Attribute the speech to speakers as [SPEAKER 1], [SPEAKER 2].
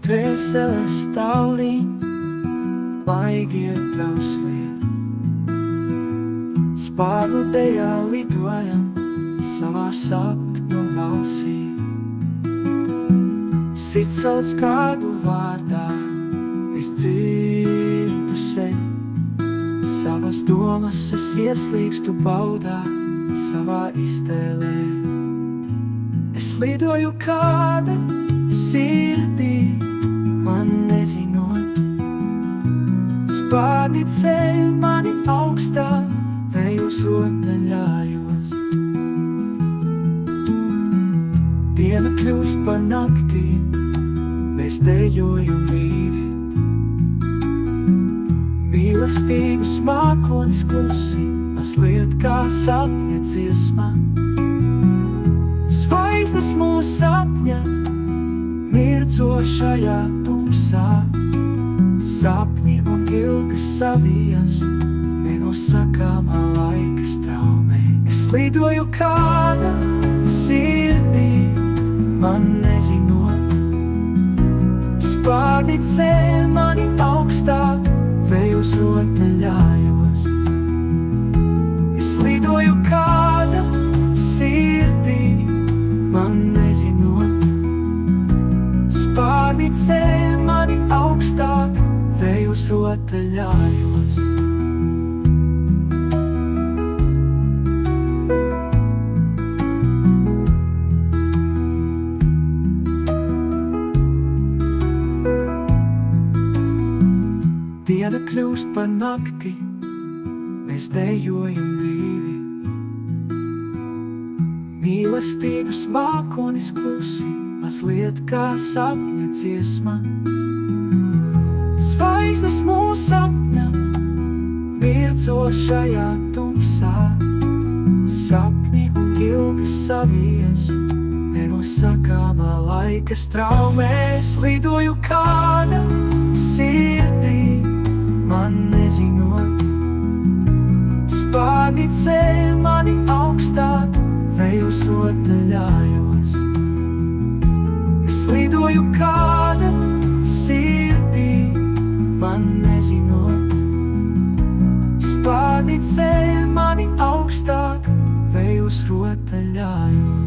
[SPEAKER 1] Strēseles tauriņ, laigie trauslie. Spārnu dejā lidojam savā sapņu valsī. Sirds sauc kādu vārdā, es dzirdu sevi. Savas domas es ieslīgstu baudā, savā iztēlē. Es lidoju kāda sirdī, man nezinot. Spārni ceļ mani augstāk, vējos rotaļājos. Diena kļūst par naktī, mēs dejojam brīvi. Mīlestības mākonis klusi, mazliet kā sapņa dziesma. Zvaigznes mūs sapņa, mirdzošajā tumsā. Sapņi un ilgas savijas, nenosakāmā laika straumē. Es lidoju kāda sirdī, man nezinot. Spārni ceļ mani augstāk, vējos rotaļājos. Es lidoju kāda sirdī, man nezinot. Spārni ceļ mani augstāk, vējos rotaļājos. Diena kļūst par nakti, mēs dejojam brīvi. Mīlestības mākonis klusi, mazliet kā sapņa dziesma. Zvaigznes mūs sapņa, mirdzošajā tumsā. Sapņi un ilgas savijas, nenosakāmā laika straumē. Es lidoju kāda sirdī, man nezinot. Spārni ceļ mani augstāk, vējos rotaļājos. Es lidoju kāda sirdī, man nezinot. Spārni ceļ mani augstāk, vējos rotaļājos.